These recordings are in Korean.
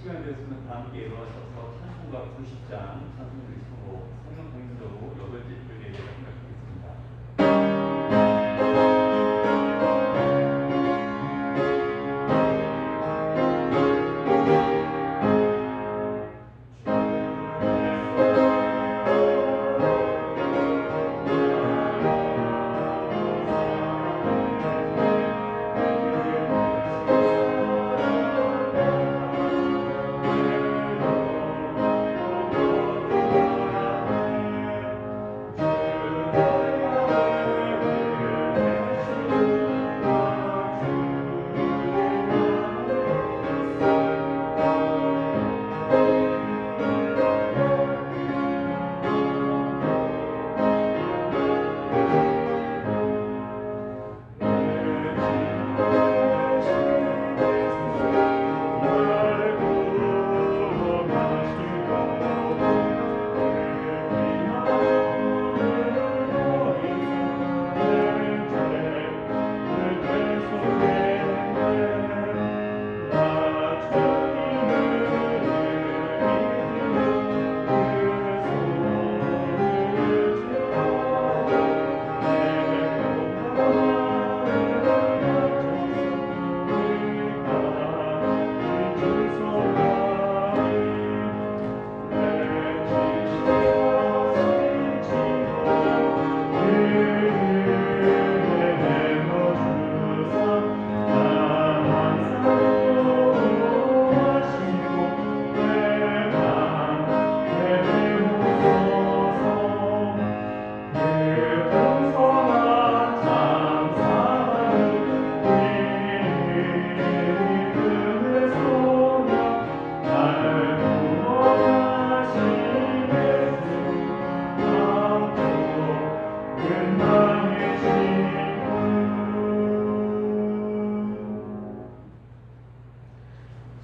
시간 되었으면 다 함께 일어나셔서 찬송가 90장 찬송 그리스도 성경 공인으로 8째 주일에 생각하겠습니다.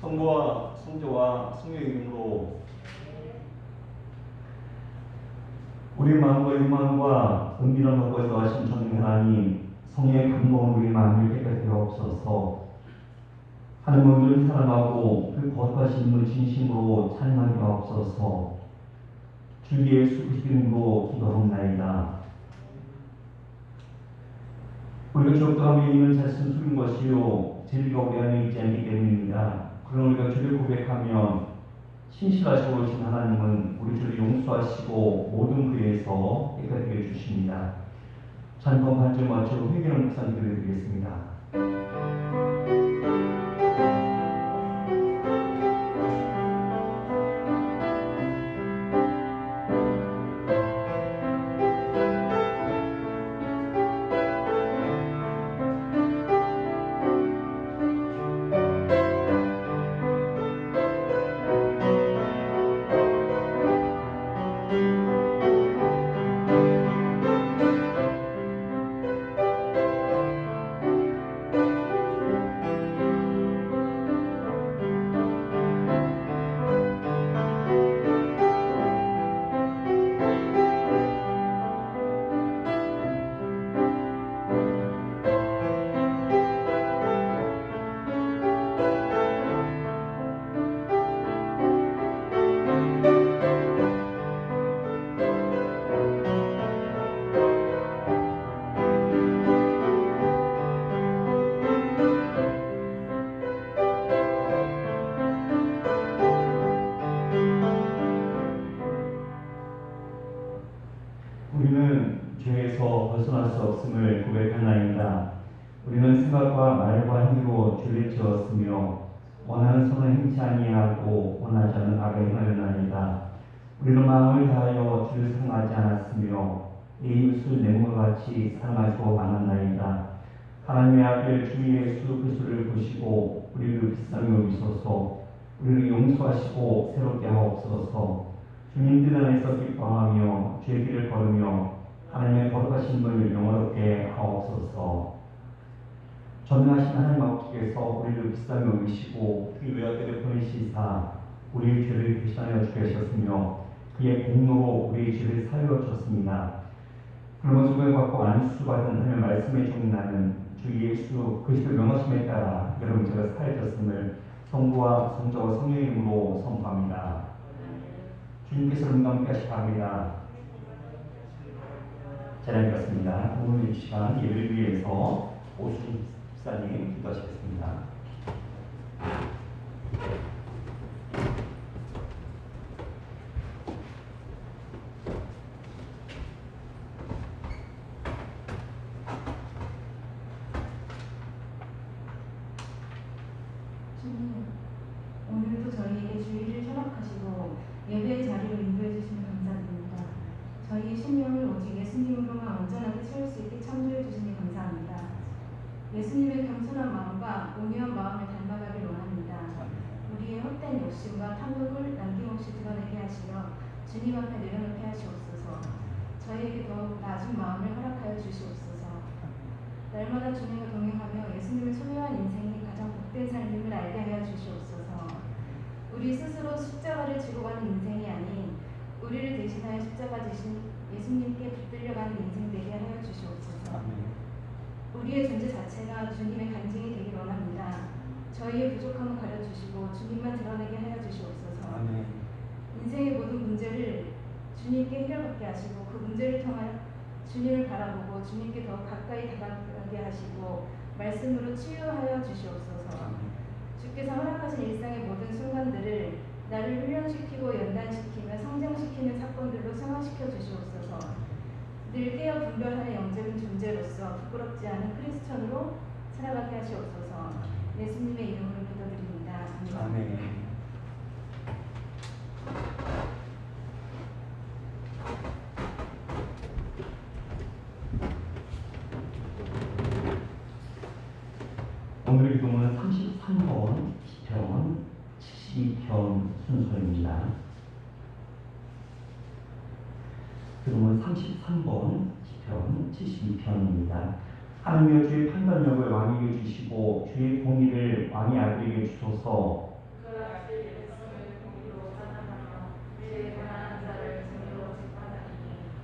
성부와 성자와 성령의 이름으로 우리 마음과 욕망과 은밀한 곳에서 하신 전능 하나님, 성령의 감동으로 우리 마음을 깨끗하게 하옵소서. 하나님을 사랑하고 그 거룩하신 이름을 진심으로 찬양하게 하옵소서. 주 예수 그리스도 이름으로 기도하옵나이다. 우리가 주옥당함에 있는 자신을 숨긴 것이요 진리가 우리 안에 있지 않기 때문입니다. 그러나 우리가 주를 고백하면 신실하시고 오신 하나님은 우리 주를 용서하시고 모든 그에서 깨끗하게 해주십니다. 찬송 한 절 맞추고 회개를 묵상 드리겠습니다. 우리는 죄에서 벗어날 수 없음을 고백하나이다. 우리는 생각과 말과 행위로 죄를 지었으며 원하는 선을 행치 아니하고 원하지 않는 악을 행하였나이다. 우리는 마음을 다하여 주를 사랑하지 않았으며 이웃을 내 몸과 같이 사랑하지도 않았나이다. 하나님의 아들 주 예수 그리스도를 보시고 우리를 비싸게 여기소서. 우리를 용서하시고 새롭게 하옵소서. 주님 뜻 안에서 기뻐하며 주의 길을 걸으며 하나님의 거룩하신 분을 영원롭게 하옵소서. 전능하신 하나님 아버지께서 우리를 비싸게 여기시고 그 외아들을 보내시사 우리의 죄를 대신하여 주게 하셨으며 그의 공로로 우리의 죄를 사하여 주셨습니다. 그러면서 그를 받고 안수받은 하나님의 말씀에 종나는 주 예수 그리스도 명하심에 따라 여러분 제가 사해졌음을 성부와 성자와 성령의 이름으로 선포합니다. 주님께서 우리와 함께 하시기 바랍니다. 잘 읽었습니다. 오늘 이 시간 예배를 위해서 오수진 집사님 기도하시겠습니다. 오늘도 저희에게 주의를 허락하시고 예배의 자리를 인도해 주시니 감사드립니다. 저희의 심령을 오직 예수님으로만 온전하게 채울 수 있게 참조해 주시니 감사합니다. 예수님의 겸손한 마음과 온유한 마음을 닮아가길 원합니다. 우리의 헛된 욕심과 탐욕을 남김없이 드러내게 하시며 주님 앞에 내려놓게 하시옵소서. 저희에게 더욱 낮은 마음을 허락하여 주시옵소서. 날마다 주님과 동행하며 예수님을 소유한 인생이 가장 복된 삶임을 알게 하여 주시옵소서. 우리 스스로 십자가를 지고 가는 인생이 아닌 우리를 대신하여 십자가 지신 예수님께 붙들려가는 인생 되게 하여 주시옵소서. 우리의 존재 자체가 주님의 간증이 되길 원합니다. 저희의 부족함을 가려주시고 주님만 드러내게 하여 주시옵소서. 인생의 모든 문제를 주님께 해결받게 하시고 그 문제를 통하여 주님을 바라보고 주님께 더 가까이 다가가게 하시고 말씀으로 치유하여 주시옵소서. 주께서 허락하신 일상의 모든 순간들을 나를 훈련시키고 연단시키며 성장시키는 사건들로 승화시켜 주시옵소서. 늘 깨어 분별하는 영적인 존재로서 부끄럽지 않은 크리스천으로 살아가게 하시옵소서. 예수님의 이름으로 기도드립니다. 아멘. 오늘의 기도문은 33번 시편 72편 순서입니다. 기도문 33번 시편 72편입니다. 하나님의 주의 판단력을 왕에게 주시고 주의 공의를 왕의 아들에게 주소서.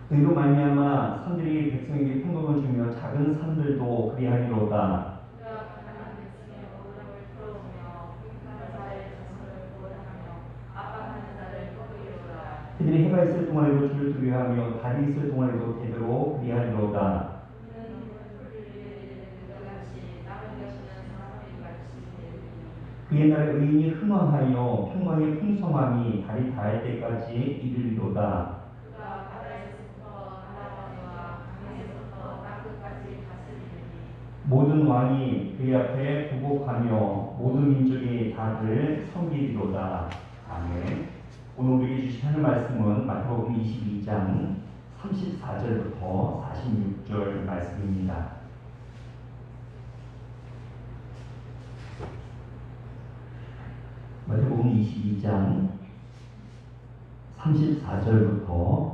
의로 말미암아 산들이 백성에게 평강을 주며 작은 산들도 그리하리로다. 그들이 해가 있을 동안에도 주를 두려워하며 달이 있을 동안에도 대대로 그리하리로다. 그 옛날에 의인이 흥왕하여 평강의 풍성함이 달이 닿을 때까지 이르리로다. 모든 왕이 그의 앞에 부복하며 모든 민족이 다들 섬기리로다. 아멘. 오늘 우리에게 주신 하나님 말씀은 마태복음 22장 34절부터 46절 말씀입니다. 마태복음 22장 34절부터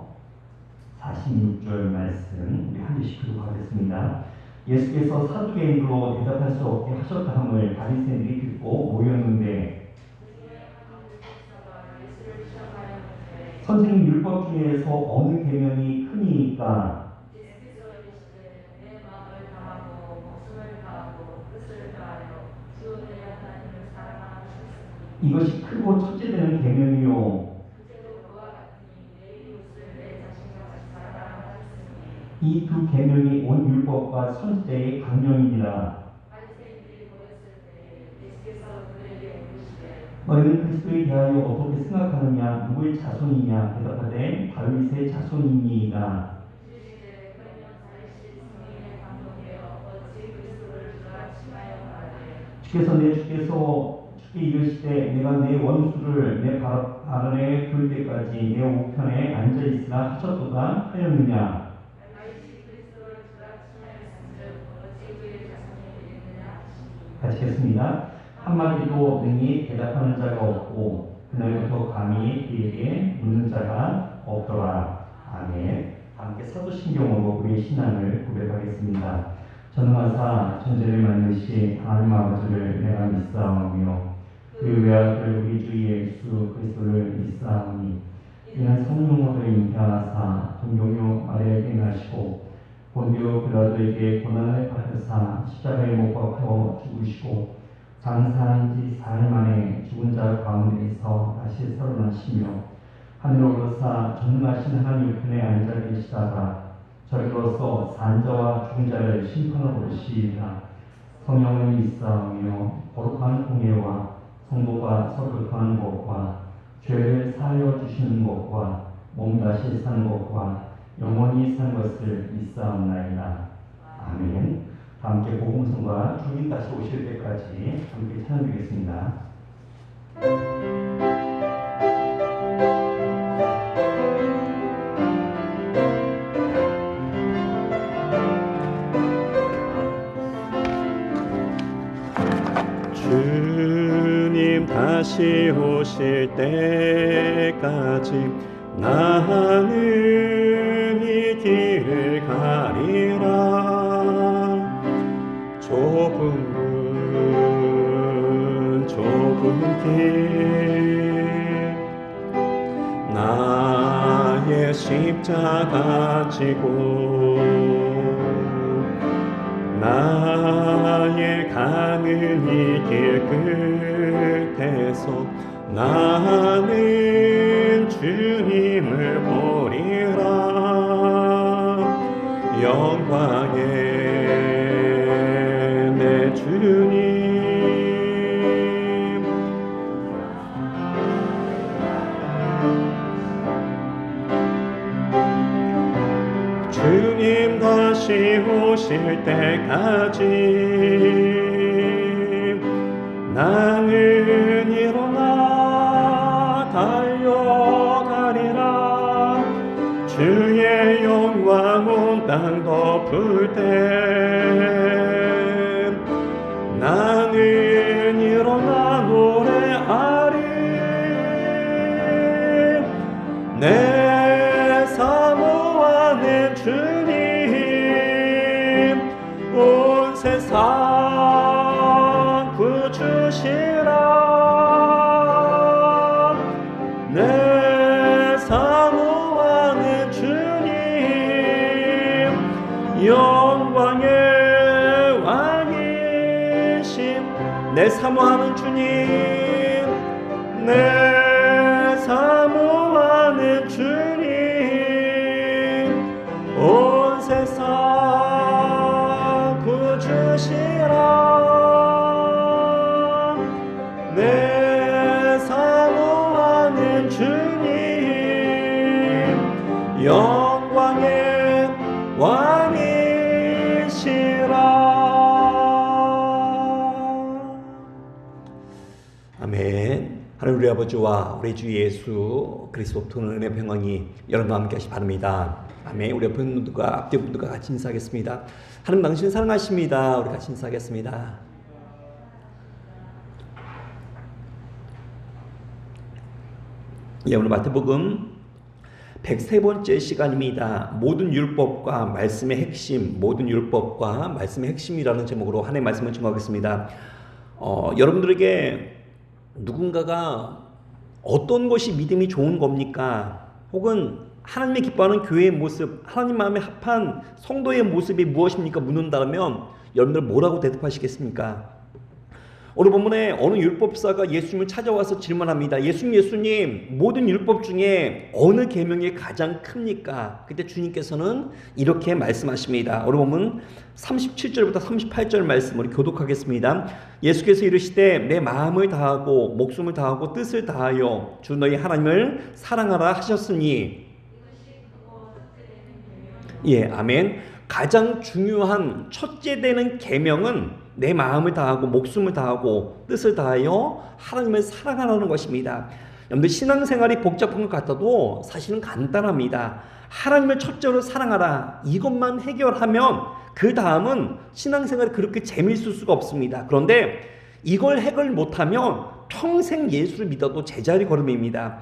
46절 말씀 우리 한 절씩 교독하겠습니다. 예수께서 사두개인으로 대답할 수 없게 하셨다함을 바리새인들이 듣고 모였는데 선생님 율법 중에서 어느 계명이 크니까? 이것이 크고 첫째 되는 계명이요. 이 두 계명이 온 율법과 선지자의 강령이니라. 너희는 그리스도에 대하여 어떻게 생각하느냐? 누구의 자손이냐? 대답하되 다윗의 자손이니이다. 주께 이르시되 내가 내 원수를 내 발 아래 둘 때까지 내 우편에 앉아 있으라 하셨도다 하였느냐? 같이 했습니다. 한마디도 능히 대답하는 자가 없고 그날부터 감히 그에게 묻는 자가 없더라. 아멘. 함께 사도신경으로 우리의 신앙을 고백하겠습니다. 전능하사 천지를 만드신 하나님 아버지를 내가 믿사오며 그 외아들 우리 주 예수 그리스도를 믿사오니 이는 성령으로 잉태하사 동정녀 마리아에게 나시고 본디오 빌라도에게 고난을 받으사 십자가에 못 박혀 죽으시고 장사한 지 4일 만에 죽은 자 가운데서 다시 살아나시며 하늘로 오르사 전능하신 하나님 편에 앉아 계시다가 저리로서 산자와 죽은 자를 심판하러 오시리라. 성령을 있사오며 거룩한 공예와 성도가 서로 거하는 것과 죄를 사하여 주시는 것과 몸 다시 사는 것과 영원히 사는 것을 믿사옵나이다. 아멘. 함께 복음성과 주님 다시 오실 때까지 함께 찬양드리겠습니다. 주님 다시 오실 때까지 나는 이 길을 가리라. 좁은 길 나의 십자가 지고 나의 가는 이 길 끝에서 나는 주님을 보리라. 영광의 내 주님 주님 다시 오실 때까지 나는 일어나 달려가리라. 주의 영광 온 땅 덮을 때 나는 일어나 노래하리. 내 사모하는 주님 온 세상 구주시라. 내 사모하는 주님 영광의 왕이심. 내 사모하는 주님 내 사모하는 주님 온 세상 구주시라. 내 사모하는 주님 영광의 왕이시라. 아멘. 하나님 우리 아버지와 우리 주 예수 그리스도 통한 은혜 평강이 여러분과 함께 하시 바랍니다. 아멘. 우리 옆에 분들과 앞뒤 분들과 같이 인사하겠습니다. 하나님 당신 사랑하십니다. 우리 같이 인사하겠습니다. 예, 오늘 마태복음 103번째 시간입니다. 모든 율법과 말씀의 핵심, 모든 율법과 말씀의 핵심이라는 제목으로 하나님의 말씀을 증거하겠습니다. 여러분들에게 누군가가 어떤 것이 믿음이 좋은 겁니까? 혹은 하나님의 기뻐하는 교회의 모습, 하나님 마음에 합한 성도의 모습이 무엇입니까? 묻는다면 여러분들 뭐라고 대답하시겠습니까? 오늘 본문에 어느 율법사가 예수님을 찾아와서 질문합니다. 예수님, 모든 율법 중에 어느 계명이 가장 큽니까? 그때 주님께서는 이렇게 말씀하십니다. 오늘 본문 37절부터 38절 말씀을 교독하겠습니다. 예수께서 이르시되 내 마음을 다하고 목숨을 다하고 뜻을 다하여 주 너희 하나님을 사랑하라 하셨으니. 예, 아멘. 가장 중요한 첫째 되는 계명은 내 마음을 다하고 목숨을 다하고 뜻을 다하여 하나님을 사랑하라는 것입니다. 여러분들 신앙생활이 복잡한 것 같아도 사실은 간단합니다. 하나님을 첫째로 사랑하라, 이것만 해결하면 그 다음은 신앙생활이 그렇게 재미있을 수가 없습니다. 그런데 이걸 해결 못하면 평생 예수를 믿어도 제자리 걸음입니다.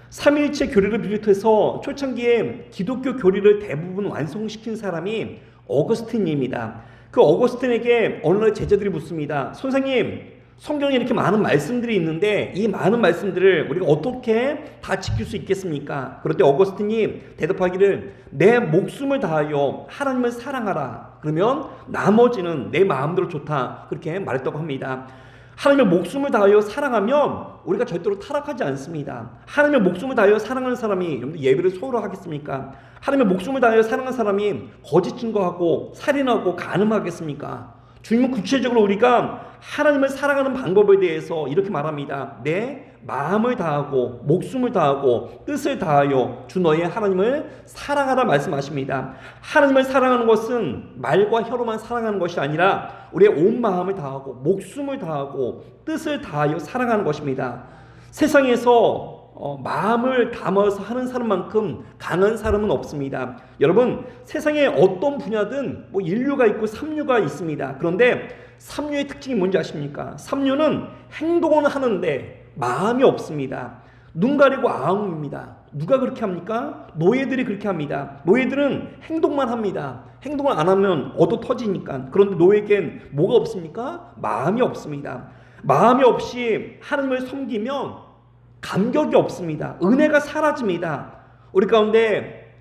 삼위일체 교리를 비롯해서 초창기에 기독교 교리를 대부분 완성시킨 사람이 어거스틴입니다. 그 어거스틴에게 어느 날 제자들이 묻습니다. 선생님, 성경에 이렇게 많은 말씀들이 있는데 이 많은 말씀들을 우리가 어떻게 다 지킬 수 있겠습니까? 그럴 때 어거스틴이 대답하기를 내 목숨을 다하여 하나님을 사랑하라. 그러면 나머지는 내 마음대로 좋다. 그렇게 말했다고 합니다. 하나님의 목숨을 다하여 사랑하면 우리가 절대로 타락하지 않습니다. 하나님의 목숨을 다하여 사랑하는 사람이 여러분 예배를 소홀히 하겠습니까? 하나님의 목숨을 다하여 사랑하는 사람이 거짓 증거하고 살인하고 간음하겠습니까? 주님은 구체적으로 우리가 하나님을 사랑하는 방법에 대해서 이렇게 말합니다. 내 마음을 다하고 목숨을 다하고 뜻을 다하여 주 너의 하나님을 사랑하라 말씀하십니다. 하나님을 사랑하는 것은 말과 혀로만 사랑하는 것이 아니라 우리의 온 마음을 다하고 목숨을 다하고 뜻을 다하여 사랑하는 것입니다. 세상에서 마음을 담아서 하는 사람만큼 강한 사람은 없습니다. 여러분, 세상에 어떤 분야든 인류가 있고 삼류가 있습니다. 그런데 삼류의 특징이 뭔지 아십니까? 삼류는 행동은 하는데 마음이 없습니다. 눈 가리고 아웅입니다. 누가 그렇게 합니까? 노예들이 그렇게 합니다. 노예들은 행동만 합니다. 행동을 안 하면 얻어 터지니까. 그런데 노예에겐 뭐가 없습니까? 마음이 없습니다. 마음이 없이 하나님을 섬기면 감격이 없습니다. 은혜가 사라집니다. 우리 가운데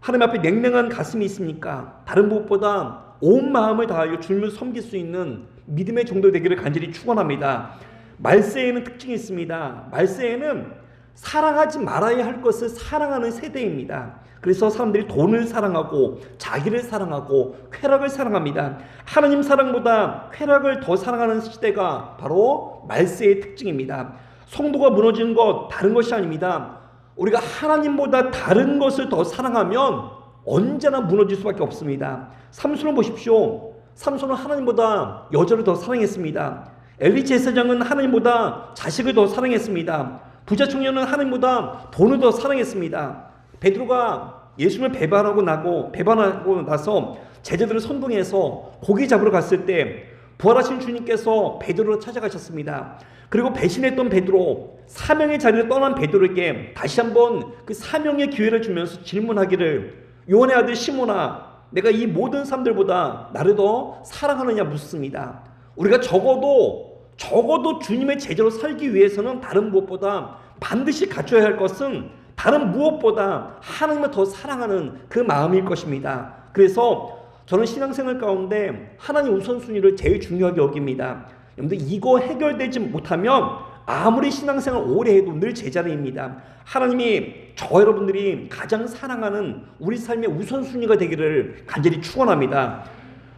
하나님 앞에 냉랭한 가슴이 있습니까? 다른 무엇보다 온 마음을 다하여 주님을 섬길 수 있는 믿음의 정도 되기를 간절히 축원합니다. 말세에는 특징이 있습니다. 말세에는 사랑하지 말아야 할 것을 사랑하는 세대입니다. 그래서 사람들이 돈을 사랑하고 자기를 사랑하고 쾌락을 사랑합니다. 하나님 사랑보다 쾌락을 더 사랑하는 시대가 바로 말세의 특징입니다. 성도가 무너지는 것 다른 것이 아닙니다. 우리가 하나님보다 다른 것을 더 사랑하면 언제나 무너질 수밖에 없습니다. 삼손을 보십시오. 삼손은 하나님보다 여자를 더 사랑했습니다. 엘리 제사장은 하나님보다 자식을 더 사랑했습니다. 부자 청년은 하나님보다 돈을 더 사랑했습니다. 베드로가 예수님을 배반하고 나서 제자들을 선동해서 고기 잡으러 갔을 때 부활하신 주님께서 베드로를 찾아가셨습니다. 그리고 배신했던 베드로, 사명의 자리를 떠난 베드로에게 다시 한번 그 사명의 기회를 주면서 질문하기를, 요한의 아들 시몬아, 내가 이 모든 사람들보다 나를 더 사랑하느냐 묻습니다. 우리가 적어도 주님의 제자로 살기 위해서는 다른 무엇보다 반드시 갖춰야 할 것은 다른 무엇보다 하나님을 더 사랑하는 그 마음일 것입니다. 그래서 저는 신앙생활 가운데 하나님 우선순위를 제일 중요하게 여깁니다. 여러분들 이거 해결되지 못하면 아무리 신앙생활 오래 해도 늘 제자리입니다. 하나님이 저 여러분들이 가장 사랑하는 우리 삶의 우선순위가 되기를 간절히 축원합니다.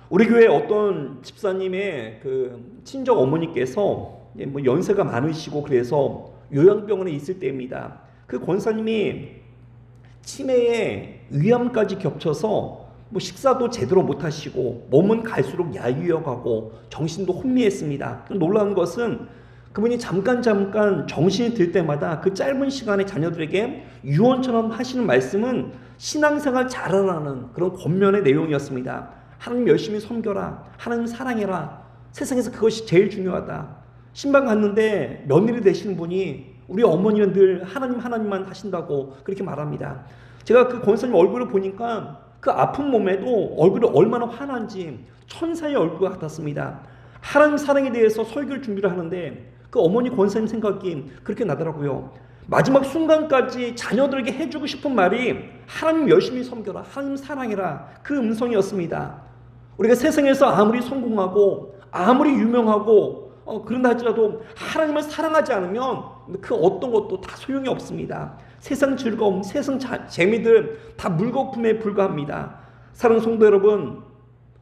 우리 교회 어떤 집사님의 그 친정 어머니께서 연세가 많으시고 그래서 요양병원에 있을 때입니다. 그 권사님이 치매에 위암까지 겹쳐서 식사도 제대로 못하시고 몸은 갈수록 야유어가고 정신도 혼미했습니다. 놀라운 것은 그분이 잠깐 정신이 들 때마다 그 짧은 시간에 자녀들에게 유언처럼 하시는 말씀은 신앙생활 잘하라는 그런 권면의 내용이었습니다. 하나님 열심히 섬겨라. 하나님 사랑해라. 세상에서 그것이 제일 중요하다. 신방 갔는데 며느리 되시는 분이 우리 어머니는 늘 하나님만 하신다고 그렇게 말합니다. 제가 그 권사님 얼굴을 보니까 그 아픈 몸에도 얼굴이 얼마나 환한지 천사의 얼굴 같았습니다. 하나님 사랑에 대해서 설교를 준비를 하는데 그 어머니 권사님 생각이 그렇게 나더라고요. 마지막 순간까지 자녀들에게 해주고 싶은 말이 하나님 열심히 섬겨라, 하나님 사랑해라, 그 음성이었습니다. 우리가 세상에서 아무리 성공하고 아무리 유명하고 그런다 할지라도 하나님을 사랑하지 않으면 그 어떤 것도 다 소용이 없습니다. 세상 즐거움, 세상 재미들 다 물거품에 불과합니다. 사랑하는 성도 여러분,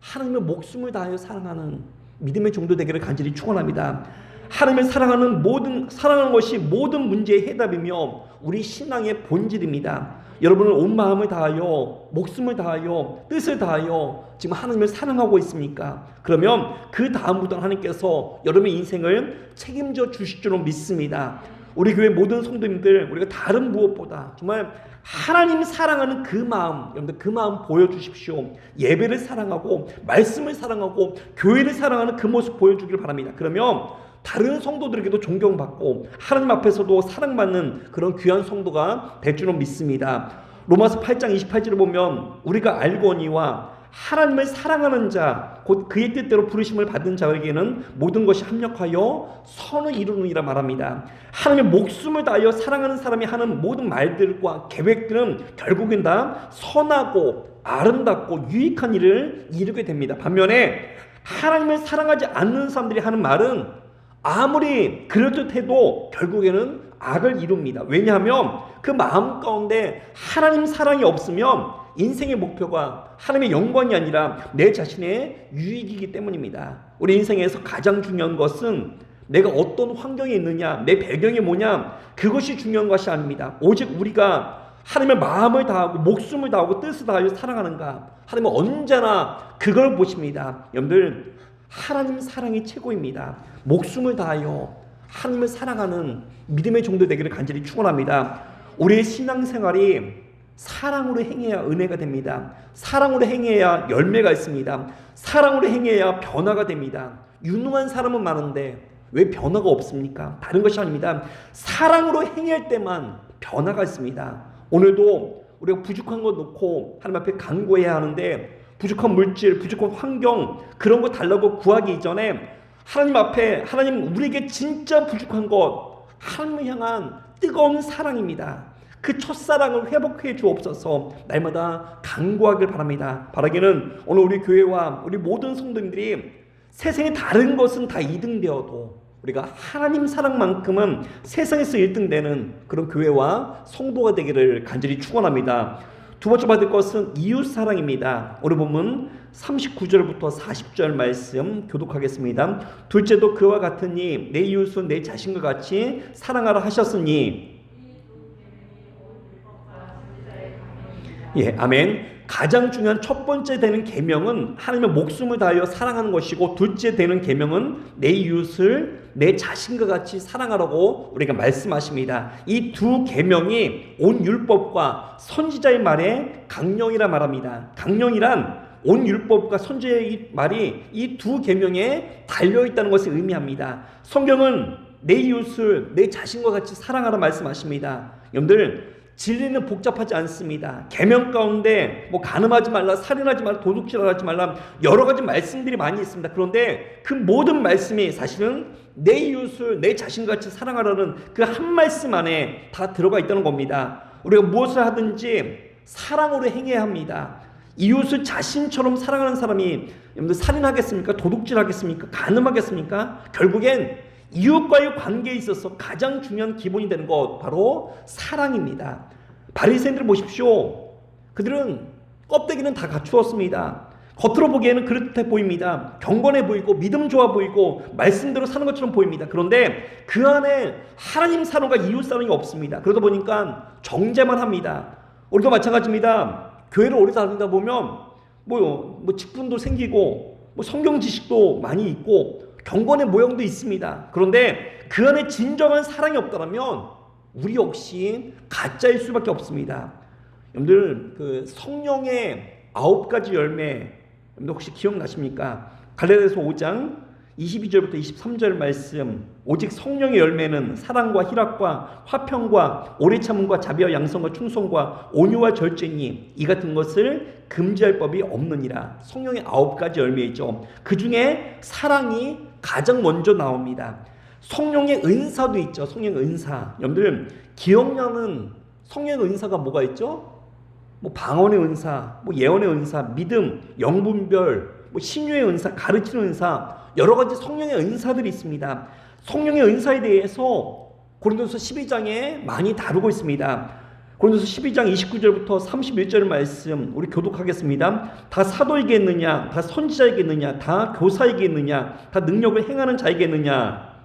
하나님의 목숨을 다하여 사랑하는 믿음의 정도 되기를 간절히 축원합니다. 하나님을 사랑하는 것이 모든 문제의 해답이며 우리 신앙의 본질입니다. 여러분은 온 마음을 다하여 목숨을 다하여 뜻을 다하여 지금 하나님을 사랑하고 있습니까? 그러면 그 다음부터 하나님께서 여러분의 인생을 책임져 주실 줄로 믿습니다. 우리 교회 모든 성도님들, 우리가 다른 무엇보다 정말 하나님 사랑하는 그 마음, 여러분들 그 마음 보여주십시오. 예배를 사랑하고 말씀을 사랑하고 교회를 사랑하는 그 모습 보여주길 바랍니다. 그러면 다른 성도들에게도 존경받고 하나님 앞에서도 사랑받는 그런 귀한 성도가 될 줄로 믿습니다. 로마서 8장 28절을 보면 우리가 알거니와 하나님을 사랑하는 자, 곧 그의 뜻대로 부르심을 받은 자에게는 모든 것이 합력하여 선을 이루느니라 말합니다. 하나님의 목숨을 다하여 사랑하는 사람이 하는 모든 말들과 계획들은 결국엔 다 선하고 아름답고 유익한 일을 이루게 됩니다. 반면에 하나님을 사랑하지 않는 사람들이 하는 말은 아무리 그럴듯해도 결국에는 악을 이룹니다. 왜냐하면 그 마음 가운데 하나님 사랑이 없으면 인생의 목표가 하나님의 영광이 아니라 내 자신의 유익이기 때문입니다. 우리 인생에서 가장 중요한 것은 내가 어떤 환경에 있느냐, 내 배경이 뭐냐, 그것이 중요한 것이 아닙니다. 오직 우리가 하나님의 마음을 다하고 목숨을 다하고 뜻을 다하여 사랑하는가, 하나님은 언제나 그걸 보십니다. 여러분들, 하나님 사랑이 최고입니다. 목숨을 다하여 하나님을 사랑하는 믿음의 종도 되기를 간절히 축원합니다. 우리의 신앙생활이 사랑으로 행해야 은혜가 됩니다. 사랑으로 행해야 열매가 있습니다. 사랑으로 행해야 변화가 됩니다. 유능한 사람은 많은데 왜 변화가 없습니까? 다른 것이 아닙니다. 사랑으로 행할 때만 변화가 있습니다. 오늘도 우리가 부족한 것 놓고 하나님 앞에 간구해야 하는데, 부족한 물질, 부족한 환경, 그런 거 달라고 구하기 이전에 하나님 앞에, 하나님 우리에게 진짜 부족한 것, 하나님을 향한 뜨거운 사랑입니다. 그 첫사랑을 회복해 주옵소서. 날마다 간구하길 바랍니다. 바라기는 오늘 우리 교회와 우리 모든 성도님들이 세상의 다른 것은 다 2등 되어도 우리가 하나님 사랑만큼은 세상에서 1등 되는 그런 교회와 성도가 되기를 간절히 축원합니다. 두 번째 받을 것은 이웃 사랑입니다. 오늘 본문 39절부터 40절 말씀 교독하겠습니다. 둘째도 그와 같으니 내 이웃은 내 자신과 같이 사랑하라 하셨으니. 예, 아멘. 가장 중요한 첫 번째 되는 계명은 하나님의 목숨을 다하여 사랑하는 것이고, 둘째 되는 계명은 내 이웃을 내 자신과 같이 사랑하라고 우리가 말씀하십니다. 이 두 계명이 온 율법과 선지자의 말에 강령이라 말합니다. 강령이란 온 율법과 선지자의 말이 이 두 계명에 달려있다는 것을 의미합니다. 성경은 내 이웃을 내 자신과 같이 사랑하라 말씀하십니다. 여러분들, 진리는 복잡하지 않습니다. 계명 가운데 뭐 간음하지 말라, 살인하지 말라, 도둑질하지 말라, 여러 가지 말씀들이 많이 있습니다. 그런데 그 모든 말씀이 사실은 내 이웃을 내 자신같이 사랑하라는 그 한 말씀 안에 다 들어가 있다는 겁니다. 우리가 무엇을 하든지 사랑으로 행해야 합니다. 이웃을 자신처럼 사랑하는 사람이 여러분들 살인하겠습니까? 도둑질하겠습니까? 간음하겠습니까? 결국엔 이웃과의 관계에 있어서 가장 중요한 기본이 되는 것, 바로 사랑입니다. 바리새인들 보십시오. 그들은 껍데기는 다 갖추었습니다. 겉으로 보기에는 그렇게 보입니다. 경건해 보이고 믿음 좋아 보이고 말씀대로 사는 것처럼 보입니다. 그런데 그 안에 하나님 사랑과 이웃 사랑이 없습니다. 그러다 보니까 정죄만 합니다. 우리도 마찬가지입니다. 교회를 오래 다니다 보면 뭐 직분도 생기고 뭐 성경 지식도 많이 있고 경건의 모형도 있습니다. 그런데 그 안에 진정한 사랑이 없다면 우리 역시 가짜일 수밖에 없습니다. 여러분들, 그 성령의 9가지 열매, 여러분들 혹시 기억나십니까? 갈라디아서 5장 22절부터 23절 말씀, 오직 성령의 열매는 사랑과 희락과 화평과 오래 참음과 자비와 양성과 충성과 온유와 절제니 이 같은 것을 금지할 법이 없느니라. 성령의 9가지 열매이죠. 그 중에 사랑이 가장 먼저 나옵니다. 성령의 은사도 있죠. 성령의 은사. 여러분들, 기억나는 성령의 은사가 뭐가 있죠? 뭐 방언의 은사, 뭐 예언의 은사, 믿음, 영분별, 뭐 신유의 은사, 가르치는 은사, 여러 가지 성령의 은사들이 있습니다. 성령의 은사에 대해서 고린도서 12장에 많이 다루고 있습니다. 고린도서 12장 29절부터 31절 말씀 우리 교독하겠습니다. 다 사도이겠느냐, 다 선지자이겠느냐, 다 교사이겠느냐, 다 능력을 행하는 자이겠느냐.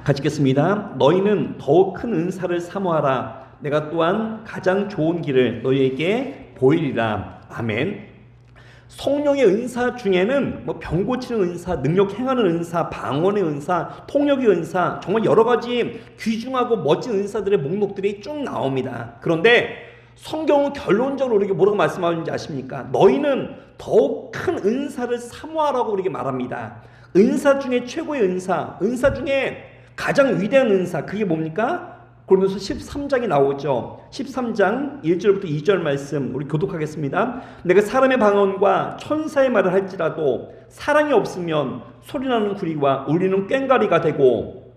같이 읽겠습니다. 너희는 더욱 큰 은사를 사모하라. 내가 또한 가장 좋은 길을 너희에게 보이리라. 아멘. 성령의 은사 중에는 뭐 병 고치는 은사, 능력 행하는 은사, 방언의 은사, 통역의 은사, 정말 여러 가지 귀중하고 멋진 은사들의 목록들이 쭉 나옵니다. 그런데 성경은 결론적으로 우리에게 뭐라고 말씀하는지 아십니까? 너희는 더욱 큰 은사를 사모하라고 우리에게 말합니다. 은사 중에 최고의 은사 중에 가장 위대한 은사, 그게 뭡니까? 고린도서 13장이 나오죠. 13장 1절부터 2절 말씀 우리 교독하겠습니다. 내가 사람의 방언과 천사의 말을 할지라도 사랑이 없으면 소리나는 구리와 울리는 꽹과리가 되고,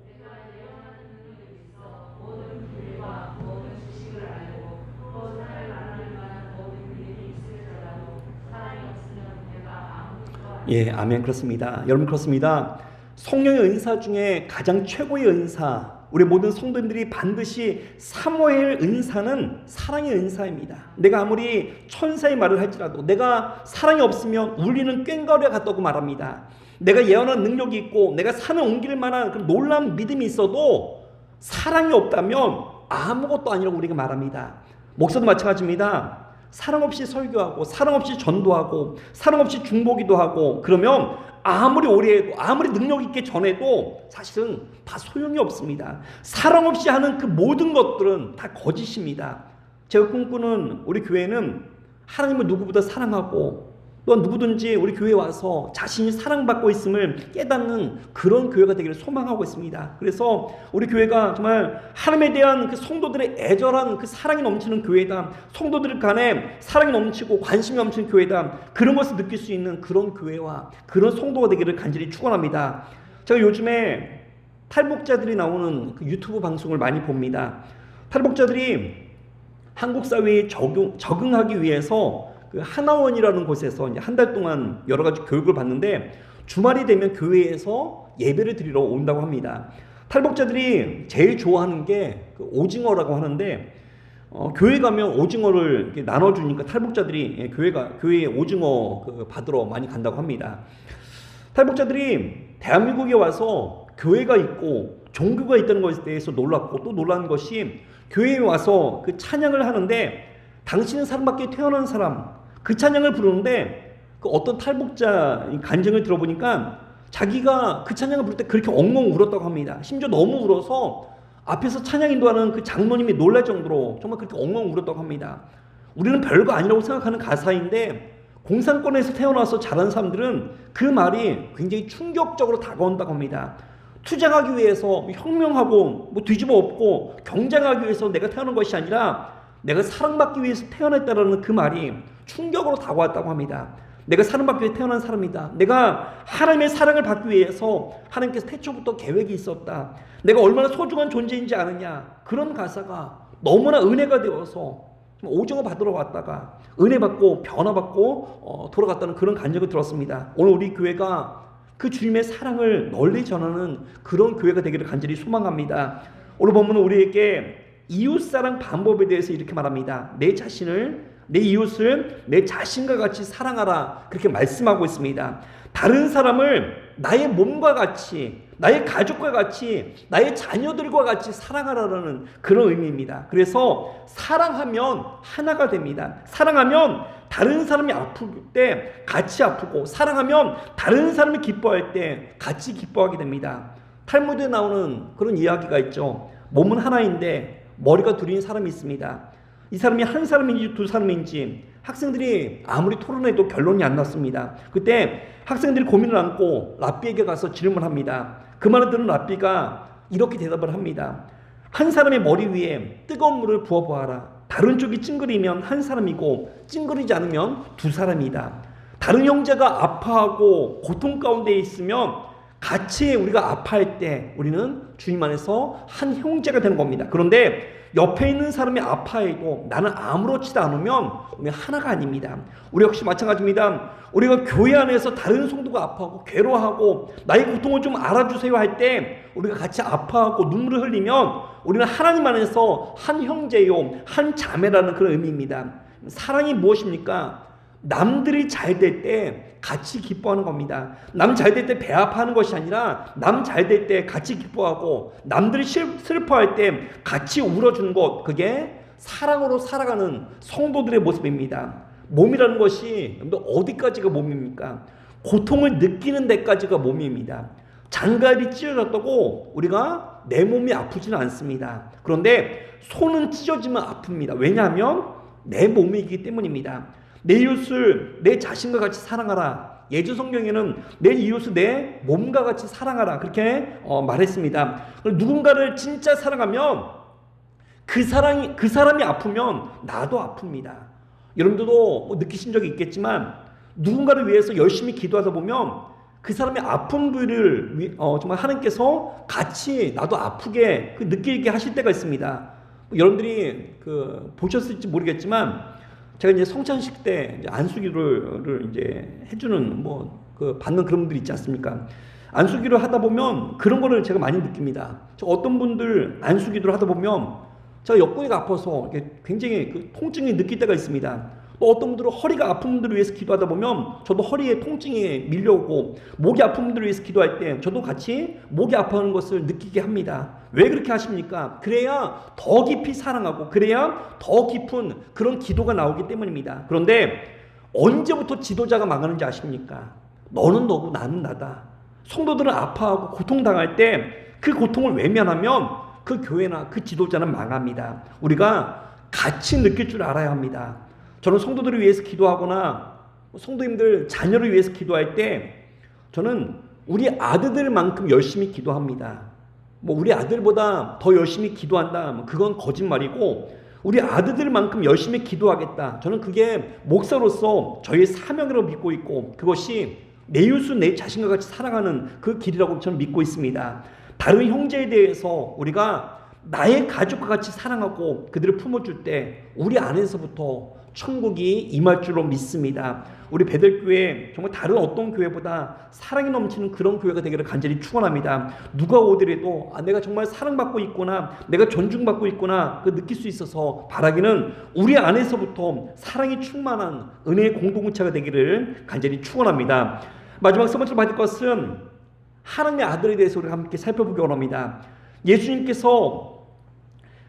예, 아멘. 그렇습니다. 여러분, 그렇습니다. 성령의 은사 중에 가장 최고의 은사, 우리 모든 성도님들이 반드시 사모해야 할 은사는 사랑의 은사입니다. 내가 아무리 천사의 말을 할지라도 내가 사랑이 없으면 울리는 꽹과리와 같다고 말합니다. 내가 예언하는 능력이 있고 내가 산을 옮길 만한 그 놀라운 믿음이 있어도 사랑이 없다면 아무것도 아니라고 우리가 말합니다. 목사도 마찬가지입니다. 사랑 없이 설교하고 사랑 없이 전도하고 사랑 없이 중보기도 하고 그러면 아무리 오래 해도 아무리 능력 있게 전해도 사실은 다 소용이 없습니다. 사랑 없이 하는 그 모든 것들은 다 거짓입니다. 제가 꿈꾸는 우리 교회는 하나님을 누구보다 사랑하고 또한 누구든지 우리 교회에 와서 자신이 사랑받고 있음을 깨닫는 그런 교회가 되기를 소망하고 있습니다. 그래서 우리 교회가 정말 하나님에 대한 그 성도들의 애절한 그 사랑이 넘치는 교회다. 성도들 간에 사랑이 넘치고 관심이 넘치는 교회다. 그런 것을 느낄 수 있는 그런 교회와 그런 성도가 되기를 간절히 축원합니다. 제가 요즘에 탈북자들이 나오는 그 유튜브 방송을 많이 봅니다. 탈북자들이 한국 사회에 적응하기 위해서 그 하나원이라는 곳에서 이제 한 달 동안 여러 가지 교육을 받는데 주말이 되면 교회에서 예배를 드리러 온다고 합니다. 탈북자들이 제일 좋아하는 게 그 오징어라고 하는데 교회 가면 오징어를 이렇게 나눠주니까 탈북자들이 교회에 오징어 그 받으러 많이 간다고 합니다. 탈북자들이 대한민국에 와서 교회가 있고 종교가 있다는 것에 대해서 놀랐고 또 놀란 것이 교회에 와서 그 찬양을 하는데 당신은 사랑받게 태어난 사람 그 찬양을 부르는데 그 어떤 탈북자 간증을 들어보니까 자기가 그 찬양을 부를 때 그렇게 엉엉 울었다고 합니다. 심지어 너무 울어서 앞에서 찬양 인도하는 그 장로님이 놀랄 정도로 정말 그렇게 엉엉 울었다고 합니다. 우리는 별거 아니라고 생각하는 가사인데 공산권에서 태어나서 자란 사람들은 그 말이 굉장히 충격적으로 다가온다고 합니다. 투쟁하기 위해서 혁명하고 뭐 뒤집어 엎고 경쟁하기 위해서 내가 태어난 것이 아니라 내가 사랑받기 위해서 태어났다라는 그 말이 충격으로 다가왔다고 합니다. 내가 사랑받기 위해 태어난 사람이다. 내가 하나님의 사랑을 받기 위해서 하나님께서 태초부터 계획이 있었다. 내가 얼마나 소중한 존재인지 아느냐. 그런 가사가 너무나 은혜가 되어서 오징어 받으러 왔다가 은혜 받고 변화받고 돌아갔다는 그런 간증을 들었습니다. 오늘 우리 교회가 그 주님의 사랑을 널리 전하는 그런 교회가 되기를 간절히 소망합니다. 오늘 본문은 우리에게 이웃사랑 방법에 대해서 이렇게 말합니다. 내 자신을, 내 이웃을 내 자신과 같이 사랑하라. 그렇게 말씀하고 있습니다. 다른 사람을 나의 몸과 같이, 나의 가족과 같이, 나의 자녀들과 같이 사랑하라는 그런 의미입니다. 그래서 사랑하면 하나가 됩니다. 사랑하면 다른 사람이 아플 때 같이 아프고, 사랑하면 다른 사람이 기뻐할 때 같이 기뻐하게 됩니다. 탈무드에 나오는 그런 이야기가 있죠. 몸은 하나인데 머리가 둘인 사람이 있습니다. 이 사람이 한 사람인지 두 사람인지 학생들이 아무리 토론해도 결론이 안 났습니다. 그때 학생들이 고민을 안고 랍비에게 가서 질문합니다. 그 말을 들은 랍비가 이렇게 대답을 합니다. 한 사람의 머리 위에 뜨거운 물을 부어보아라. 다른 쪽이 찡그리면 한 사람이고 찡그리지 않으면 두 사람이다. 다른 형제가 아파하고 고통 가운데 있으면 같이 우리가 아파할 때 우리는 주님 안에서 한 형제가 되는 겁니다. 그런데 옆에 있는 사람이 아파해도 나는 아무렇지도 않으면 우리 하나가 아닙니다. 우리 역시 마찬가지입니다. 우리가 교회 안에서 다른 성도가 아파하고 괴로워하고 나의 고통을 좀 알아주세요 할 때 우리가 같이 아파하고 눈물을 흘리면 우리는 하나님 안에서 한 형제요 한 자매라는 그런 의미입니다. 사랑이 무엇입니까? 남들이 잘 될 때 같이 기뻐하는 겁니다. 남 잘 될 때 배 아파하는 것이 아니라 남 잘 될 때 같이 기뻐하고 남들이 슬퍼할 때 같이 울어주는 것, 그게 사랑으로 살아가는 성도들의 모습입니다. 몸이라는 것이 어디까지가 몸입니까? 고통을 느끼는 데까지가 몸입니다. 장갑이 찢어졌다고 우리가 내 몸이 아프지는 않습니다. 그런데 손은 찢어지면 아픕니다. 왜냐하면 내 몸이기 때문입니다. 내 이웃을 내 자신과 같이 사랑하라. 예주 성경에는 내 이웃을 내 몸과 같이 사랑하라 그렇게 말했습니다. 누군가를 진짜 사랑하면 그 사람이 아프면 나도 아픕니다. 여러분들도 느끼신 적이 있겠지만 누군가를 위해서 열심히 기도하다 보면 그 사람의 아픈 부위를 정말 하나님께서 같이 나도 아프게 느끼게 하실 때가 있습니다. 여러분들이 보셨을지 모르겠지만 제가 이제 성찬식 때 이제 안수기도를 이제 해주는 받는 그런 분들이 있지 않습니까? 안수기도를 하다 보면 그런 거를 제가 많이 느낍니다. 어떤 분들 안수기도를 하다 보면 제가 옆구리가 아파서 굉장히 그 통증이 느낄 때가 있습니다. 또 어떤 분들은 허리가 아픈 분들을 위해서 기도하다 보면 저도 허리에 통증이 밀려오고, 목이 아픈 분들을 위해서 기도할 때 저도 같이 목이 아파하는 것을 느끼게 합니다. 왜 그렇게 하십니까? 그래야 더 깊이 사랑하고, 그래야 더 깊은 그런 기도가 나오기 때문입니다. 그런데 언제부터 지도자가 망하는지 아십니까? 너는 너고 나는 나다. 성도들은 아파하고 고통당할 때 그 고통을 외면하면 그 교회나 그 지도자는 망합니다. 우리가 같이 느낄 줄 알아야 합니다. 저는 성도들을 위해서 기도하거나 성도님들 자녀를 위해서 기도할 때 저는 우리 아들들만큼 열심히 기도합니다. 우리 아들보다 더 열심히 기도한다, 그건 거짓말이고, 우리 아들들만큼 열심히 기도하겠다, 저는 그게 목사로서 저의 사명이라고 믿고 있고, 그것이 내 이웃을 내 자신과 같이 사랑하는 그 길이라고 저는 믿고 있습니다. 다른 형제에 대해서 우리가 나의 가족과 같이 사랑하고 그들을 품어줄 때 우리 안에서부터 천국이 임할 줄로 믿습니다. 우리 베들교회 정말 다른 어떤 교회보다 사랑이 넘치는 그런 교회가 되기를 간절히 축원합니다. 누가 오더라도 내가 정말 사랑받고 있구나, 내가 존중받고 있구나, 그 느낄 수 있어서 바라기는 우리 안에서부터 사랑이 충만한 은혜의 공동체가 되기를 간절히 축원합니다. 마지막 세 번째로 받을 것은 하나님의 아들에 대해서 우리가 함께 살펴보기 원합니다. 예수님께서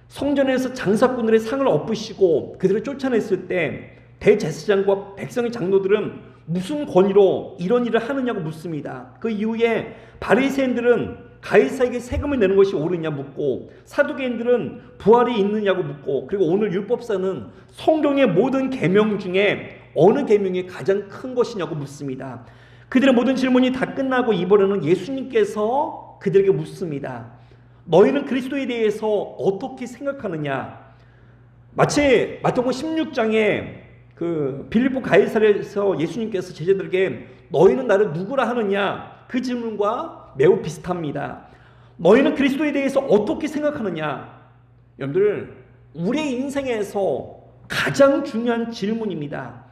성전에서 장사꾼들의 상을 엎으시고 그들을 쫓아냈을 때 대제사장과 백성의 장로들은 무슨 권위로 이런 일을 하느냐고 묻습니다. 그 이후에 바리새인들은 가이사에게 세금을 내는 것이 옳으냐 묻고, 사두개인들은 부활이 있느냐고 묻고, 그리고 오늘 율법사는 성경의 모든 계명 중에 어느 계명이 가장 큰 것이냐고 묻습니다. 그들의 모든 질문이 다 끝나고 이번에는 예수님께서 그들에게 묻습니다. 너희는 그리스도에 대해서 어떻게 생각하느냐? 마치 마태복음 16장에 그 빌립보 가이사랴에서 예수님께서 제자들에게 너희는 나를 누구라 하느냐? 그 질문과 매우 비슷합니다. 너희는 그리스도에 대해서 어떻게 생각하느냐? 여러분들, 우리의 인생에서 가장 중요한 질문입니다.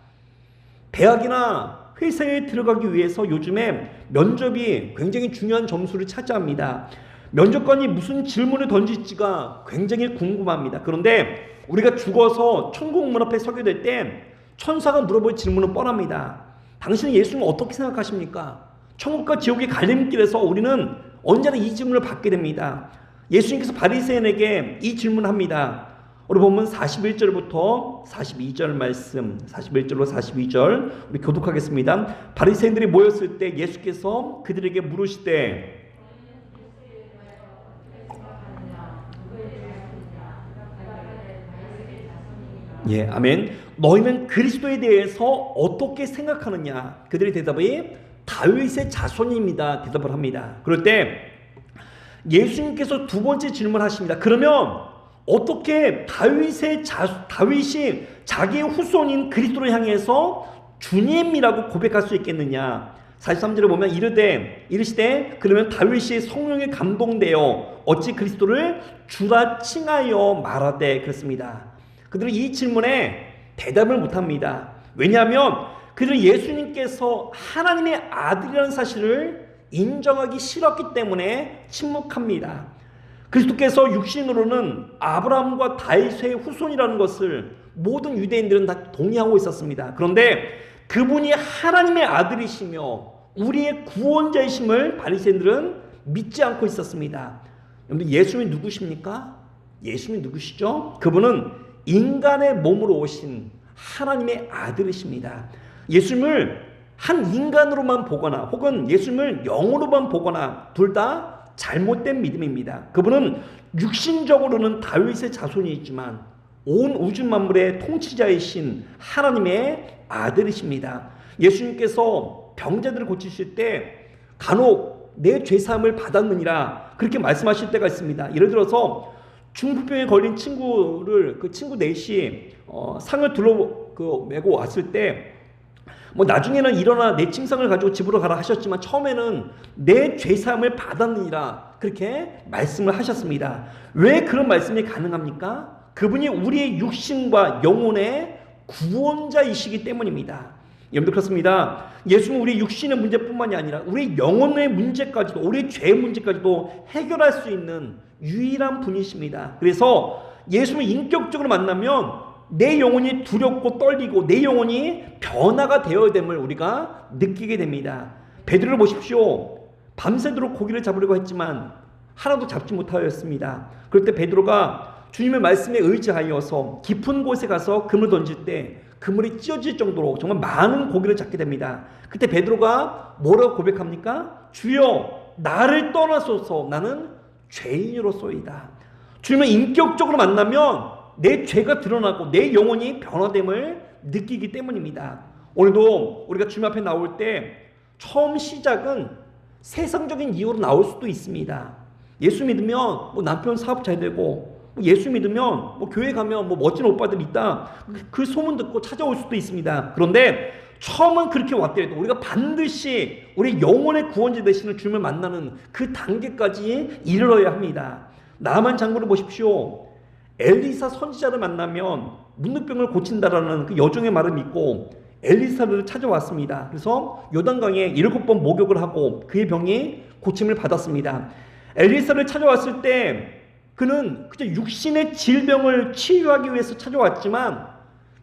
대학이나 회사에 들어가기 위해서 요즘에 면접이 굉장히 중요한 점수를 차지합니다. 면접관이 무슨 질문을 던질지가 굉장히 궁금합니다. 그런데 우리가 죽어서 천국 문 앞에 서게 될 때 천사가 물어볼 질문은 뻔합니다. 당신은 예수님을 어떻게 생각하십니까? 천국과 지옥의 갈림길에서 우리는 언제나 이 질문을 받게 됩니다. 예수님께서 바리새인에게 이 질문합니다. 우리 보면 41절부터 42절 말씀, 41절로 42절 우리 교독하겠습니다. 바리새인들이 모였을 때 예수께서 그들에게 물으시되, 예, 아멘. 너희는 그리스도에 대해서 어떻게 생각하느냐? 그들의 대답이 다윗의 자손입니다. 대답을 합니다. 그럴 때 예수님께서 두 번째 질문하십니다. 그러면 어떻게 다윗이 자기의 후손인 그리스도를 향해서 주님이라고 고백할 수 있겠느냐? 43절에 보면 이르시되 그러면 다윗이 성령에 감동되어 어찌 그리스도를 주라 칭하여 말하되, 그렇습니다. 그들은 이 질문에 대답을 못합니다. 왜냐하면 그들은 예수님께서 하나님의 아들이라는 사실을 인정하기 싫었기 때문에 침묵합니다. 그리스도께서 육신으로는 아브라함과 다윗의 후손이라는 것을 모든 유대인들은 다 동의하고 있었습니다. 그런데 그분이 하나님의 아들이시며 우리의 구원자이심을 바리새인들은 믿지 않고 있었습니다. 여러분, 예수님이 누구십니까? 예수님이 누구시죠? 그분은 인간의 몸으로 오신 하나님의 아들이십니다. 예수님을 한 인간으로만 보거나 혹은 예수님을 영으로만 보거나 둘 다 잘못된 믿음입니다. 그분은 육신적으로는 다윗의 자손이 있지만 온 우주 만물의 통치자이신 하나님의 아들이십니다. 예수님께서 병자들을 고치실 때 간혹 내 죄사함을 받았느니라 그렇게 말씀하실 때가 있습니다. 예를 들어서 중풍병에 걸린 친구를 그 친구 넷이 상을 메고 왔을 때 나중에는 일어나 내 침상을 가지고 집으로 가라 하셨지만 처음에는 내 죄사함을 받았느니라 그렇게 말씀을 하셨습니다. 왜 그런 말씀이 가능합니까? 그분이 우리의 육신과 영혼의 구원자이시기 때문입니다. 여러분들 그렇습니다. 예수는 우리 육신의 문제뿐만이 아니라 우리 영혼의 문제까지도, 우리 죄 문제까지도 해결할 수 있는 유일한 분이십니다. 그래서 예수를 인격적으로 만나면 내 영혼이 두렵고 떨리고 내 영혼이 변화가 되어야 됨을 우리가 느끼게 됩니다. 베드로를 보십시오. 밤새도록 고기를 잡으려고 했지만 하나도 잡지 못하였습니다. 그럴 때 베드로가 주님의 말씀에 의지하여서 깊은 곳에 가서 그물을 던질 때 그물이 찢어질 정도로 정말 많은 고기를 잡게 됩니다. 그때 베드로가 뭐라고 고백합니까? 주여, 나를 떠나소서, 나는 죄인으로소이다. 주님을 인격적으로 만나면 내 죄가 드러나고 내 영혼이 변화됨을 느끼기 때문입니다. 오늘도 우리가 주님 앞에 나올 때 처음 시작은 세상적인 이유로 나올 수도 있습니다. 예수 믿으면 남편 사업 잘 되고, 예수 믿으면 교회 가면 멋진 오빠들 있다, 그 소문 듣고 찾아올 수도 있습니다. 그런데 처음은 그렇게 왔더라도 우리가 반드시 우리 영혼의 구원자 되시는 주님을 만나는 그 단계까지 이르러야 합니다. 나만 장군을 보십시오. 엘리사 선지자를 만나면 문둥병을 고친다라는 그 여종의 말을 믿고 엘리사를 찾아왔습니다. 그래서 요단강에 7번 목욕을 하고 그의 병이 고침을 받았습니다. 엘리사를 찾아왔을 때 그는 그저 육신의 질병을 치유하기 위해서 찾아왔지만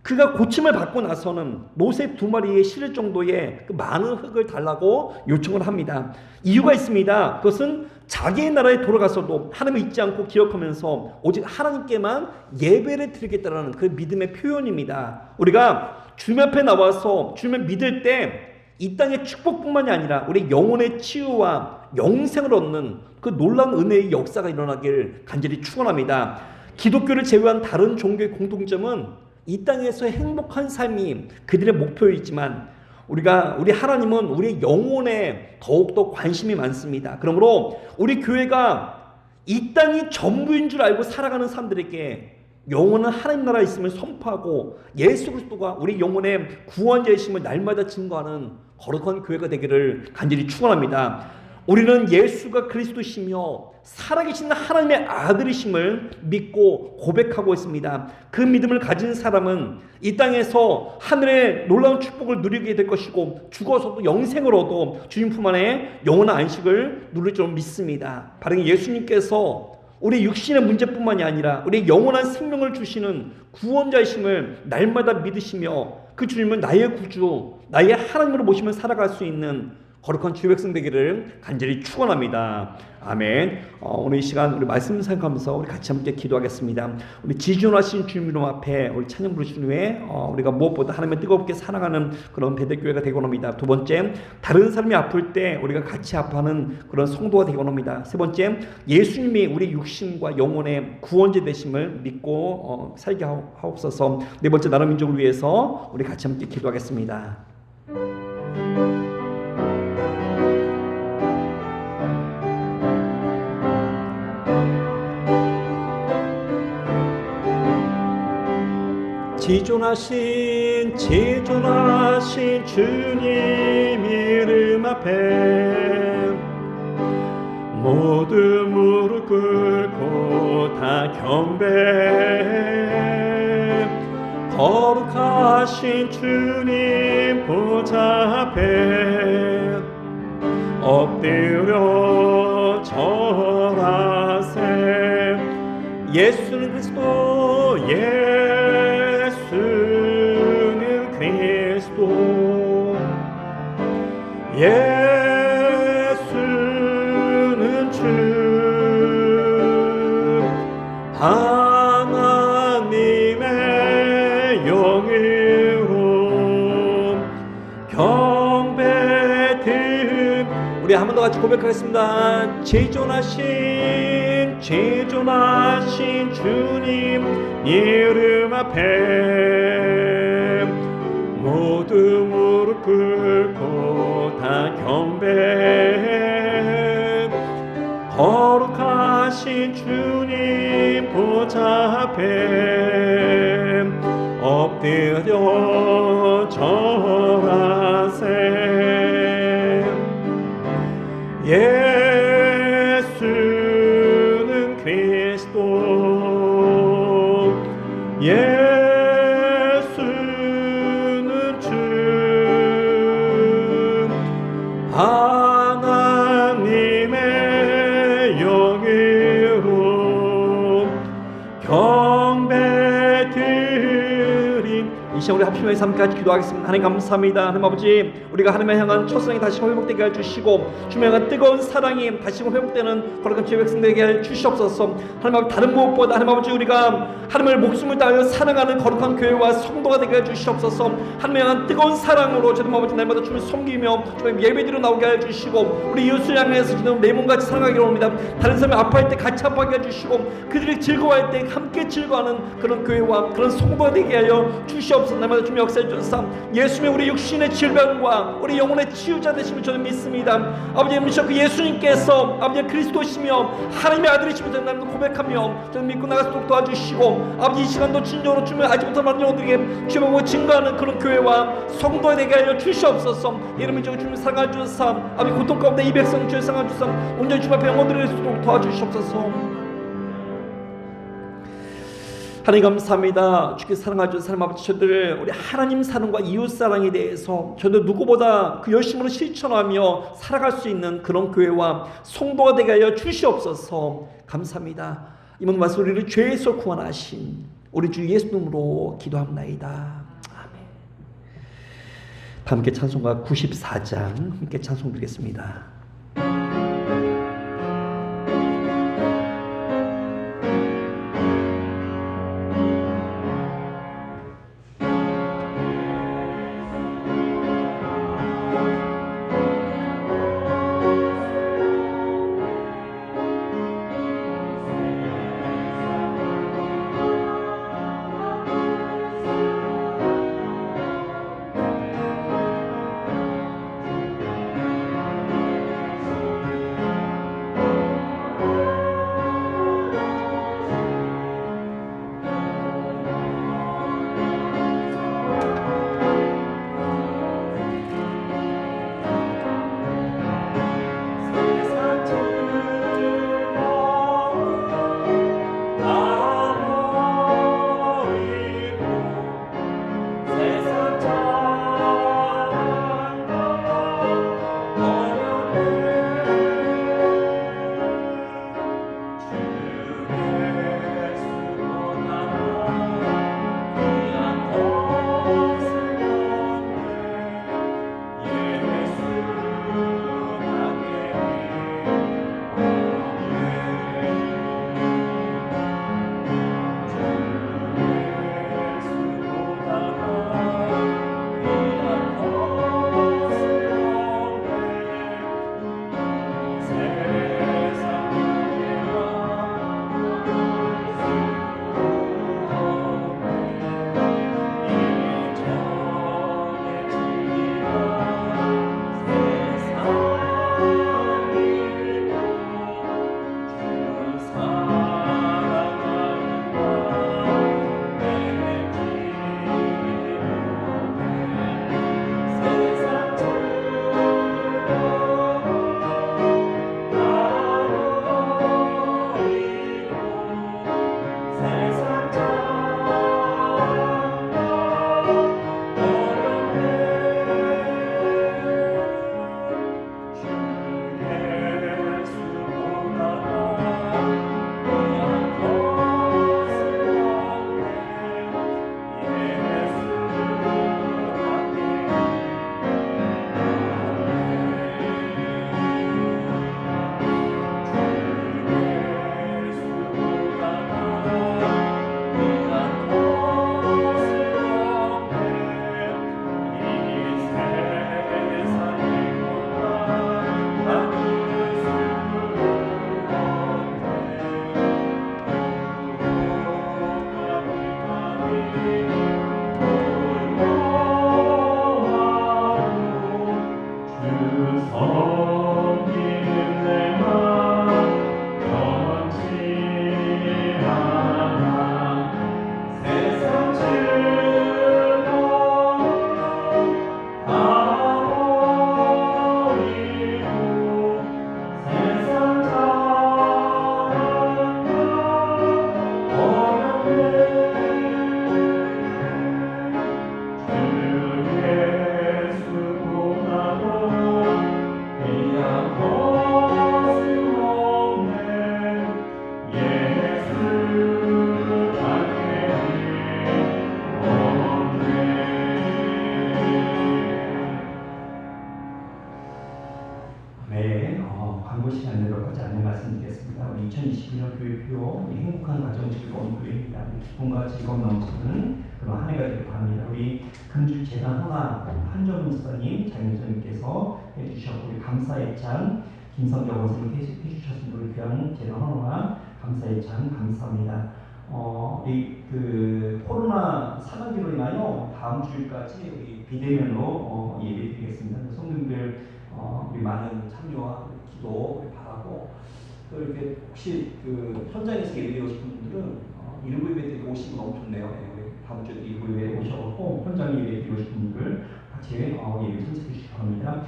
그가 고침을 받고 나서는 노새 2마리에 실을 정도의 그 많은 흙을 달라고 요청을 합니다. 이유가 있습니다. 그것은 자기의 나라에 돌아가서도 하나님을 잊지 않고 기억하면서 오직 하나님께만 예배를 드리겠다는 그 믿음의 표현입니다. 우리가 주님 앞에 나와서 주님을 믿을 때 이 땅의 축복뿐만이 아니라 우리 영혼의 치유와 영생을 얻는 그 놀라운 은혜의 역사가 일어나길 간절히 축원합니다. 기독교를 제외한 다른 종교의 공통점은 이 땅에서의 행복한 삶이 그들의 목표이지만 우리 하나님은 우리의 영혼에 더욱더 관심이 많습니다. 그러므로 우리 교회가 이 땅이 전부인 줄 알고 살아가는 사람들에게 영원한 하나님 나라에 있음을 선포하고 예수 그리스도가 우리 영혼의 구원자이심을 날마다 증거하는 거룩한 교회가 되기를 간절히 축원합니다. 우리는 예수가 그리스도시며 살아계신 하나님의 아들이심을 믿고 고백하고 있습니다. 그 믿음을 가진 사람은 이 땅에서 하늘의 놀라운 축복을 누리게 될 것이고 죽어서도 영생을 얻어 주님 품 안에 영원한 안식을 누릴 줄 믿습니다. 바로 예수님께서 우리 육신의 문제뿐만이 아니라 우리 영원한 생명을 주시는 구원자이심을 날마다 믿으시며 그 주님을 나의 구주, 나의 하나님으로 모시며 살아갈 수 있는 거룩한 주의 백성 되기를 간절히 축원합니다. 아멘. 오늘 이 시간 우리 말씀 생각하면서 우리 같이 함께 기도하겠습니다. 우리 지존하신 주님 이름 앞에 우리 찬양 부르신 후에 우리가 무엇보다 하나님의 뜨겁게 사랑하는 그런 배대교회가 되고 합니다. 두 번째, 다른 사람이 아플 때 우리가 같이 아파하는 그런 성도가 되고 합니다. 세 번째, 예수님이 우리 육신과 영혼의 구원자 되심을 믿고 살게 하옵소서. 네 번째, 나라 민족을 위해서 우리 같이 함께 기도하겠습니다. 지존하신 주님 이름 앞에 모두 무릎 꿇고 다 경배, 거룩하신 주님 보좌 앞에 엎드려 절하세. 예수는 그리스도, 예수는 그리스도, 예수는 주 하나님의 영으로 경배드. 우리 한 번 더 같이 고백하겠습니다. 지존하신 주님 이름 앞에 모두 무릎 꿇고 다 경배, 거룩하신 주님 보좌 앞에 엎드려 절하세. 예수는 그리스도, 예수는 우리 합심의 삶까지 기도하겠습니다. 하나님 감사합니다. 하나님 아버지, 우리가 하나님을 향한 첫사랑이 다시 회복되게 해주시고 주님을 향한 뜨거운 사랑이 다시 회복되는 거룩한 주의 백성되게 해 주시옵소서. 하나님 아버지, 다른 무엇보다 하나님 아버지, 우리가 하나님을 목숨을 다하여 사랑하는 거룩한 교회와 성도가 되게 해 주시옵소서. 하나님을 향한 뜨거운 사랑으로 주님 아버지 날마다 주님을 섬기며 주님 예배드려 나오게 해 주시고, 우리 이웃을 향해서 주님 내 몸같이 사랑하기로 합니다. 다른 사람이 아파할 때 같이 아파하게 해 주시고, 그들이 즐거워할 때 함께 즐거워하는 그런 교회와 그런 성도가 되게 하여 주시옵소서. 날마다 주님 역사해 주소서. 예수님의 우리 육신의 질병과 우리 영혼의 치유자 되심을 저는 믿습니다. 아버지, 그 예수님께서 아버지 그리스도시며 하나님의 아들이시며 저는 날마다 고백하며 저는 믿고 나갈 수 있도록 도와주시고, 아버지 이 시간도 진정으로 주님을 알지 못한 많은 영혼들에게 주님을 보고 증거하는 그런 교회와 성도가 되게 하여 주시옵소서. 이름을 주고 주님을 사랑해 주소서. 아버지 고통 가운데 이 백성 주의 사랑해 주소서. 온전히 주님 앞에 영혼들을 수 있도록 도와주시옵소서. 하나님 감사합니다. 주께 사랑하시는 사람 아버지, 저들 우리 하나님 사랑과 이웃 사랑에 대해서 저들 누구보다 그 열심으로 실천하며 살아갈 수 있는 그런 교회와 성도가 되게 하여 주시옵소서. 감사합니다. 이번 말씀 우리를 죄에서 구원하신 우리 주 예수 이름으로 기도합나이다. 아멘. 함께 찬송가 94장 함께 찬송 드리겠습니다. 몇 가지 안내 말씀드리겠습니다. 우리 2021년 교회표 행복한 가정 즐거운 교회입니다. 기쁨과 즐거움 넘치는 그런 한 해가 되길 바랍니다. 우리 금주 재단 하나 한정훈 목사님, 장윤선님께서 해주셨고 우리 감사의 찬 김성경 원사님 해주셨습니다. 우리 귀한 재단 하나 감사의 찬 감사합니다. 우리 그 코로나 사단계로 인하여 다음 주일까지 우리 비대면으로 예배드리겠습니다. 성도님들 우리 많은 참여와 기도 바라고 또 이렇게 혹시 그 현장에서 예배드리고 싶은 분들은 일부 예배드리고 오시면 너무 좋네요. 네, 다음 주에 일부 예배 오셔서 현장 예배드리고 싶은 분들 같이 예배 참석해 주시기 바랍니다.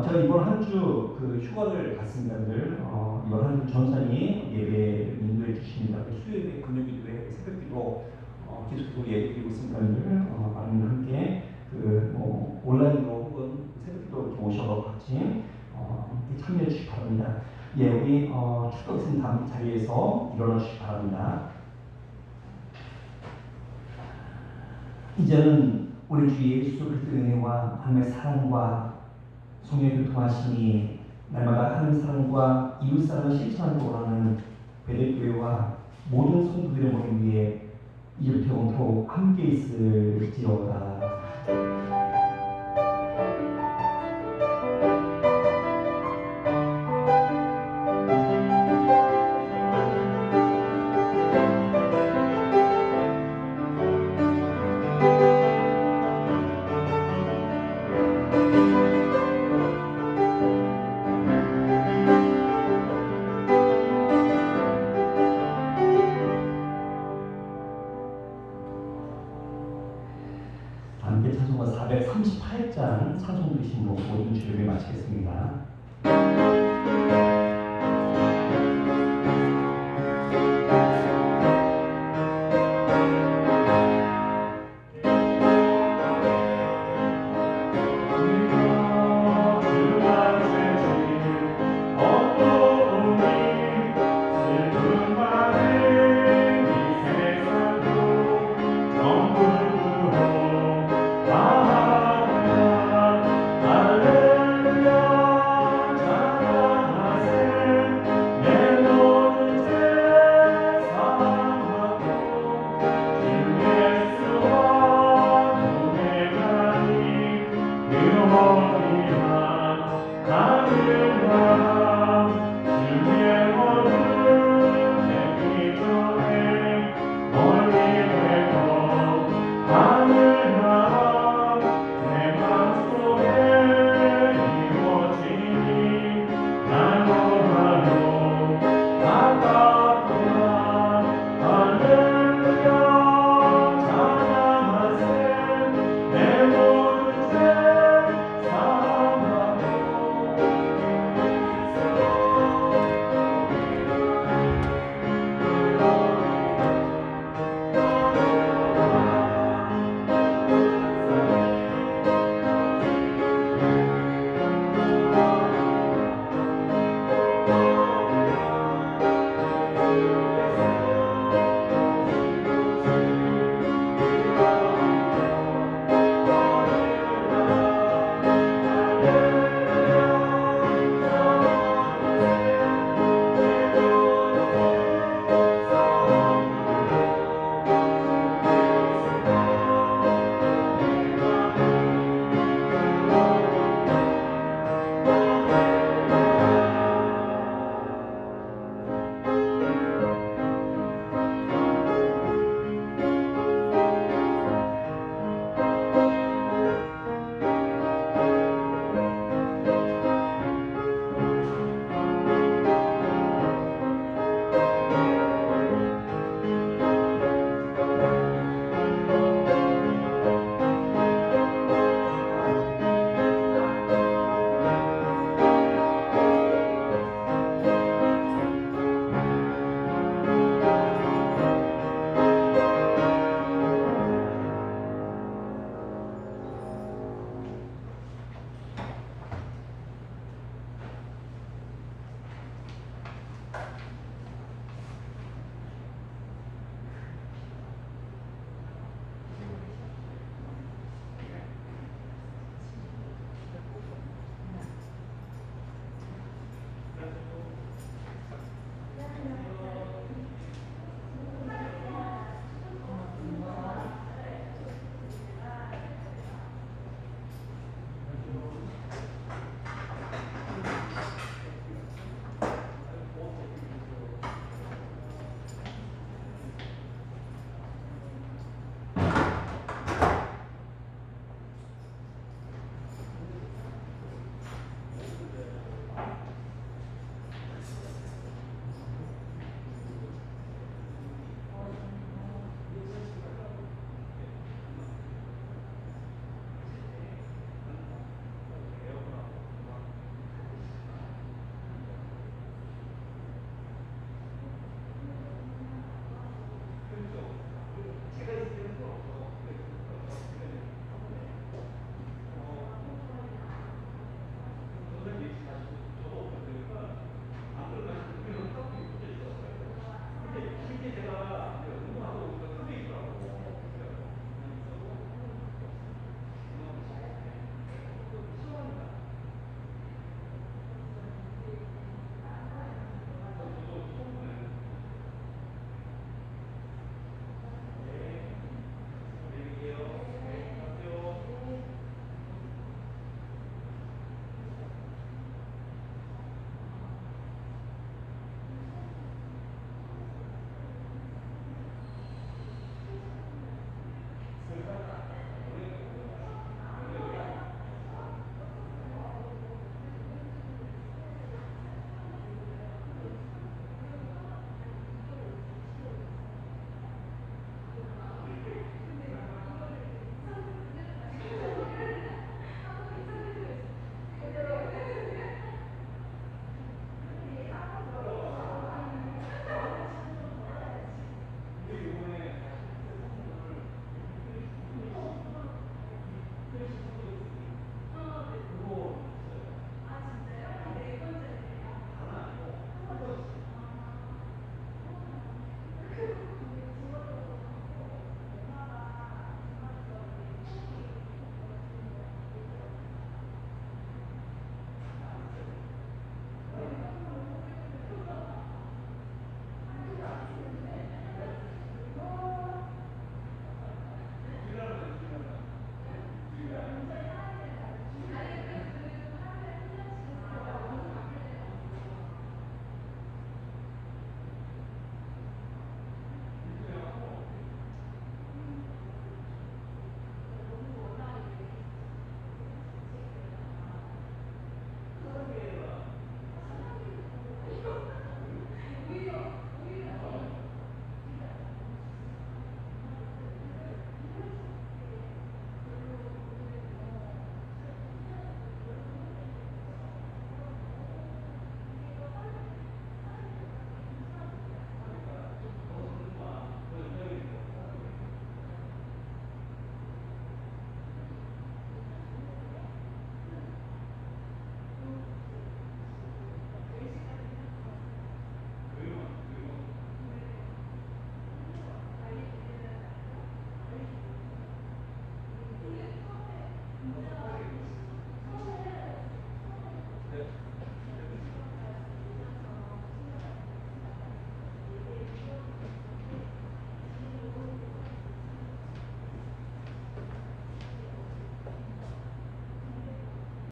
제가 이번 한 주 그 휴가를 갔습니다. 이번 한 주 전산이 예배 인도해 주십니다. 수요일에 금요일에 새벽기도 계속해서 예배드리고 있습니다. 많은 함께 그 온라인으로 혹은 새벽기도 이렇게 오셔서 같이 참여해 주시기 바랍니다. 예, 우리 축복 있으면 다음 자리에서 일어나 주시기 바랍니다. 이제는 우리 주 예수 그리스도의 은혜와 하나님의 사랑과 성령의 교통하심이 날마다 하나님의 사랑과 이웃 사랑을 실천하고 원하는 베델교회와 모든 성도들의 머리 위에 이제부터 영원토록 함께 있을지어다. 함께 찬송가 438장 찬송 드리신 분 모든 주를 마치겠습니다.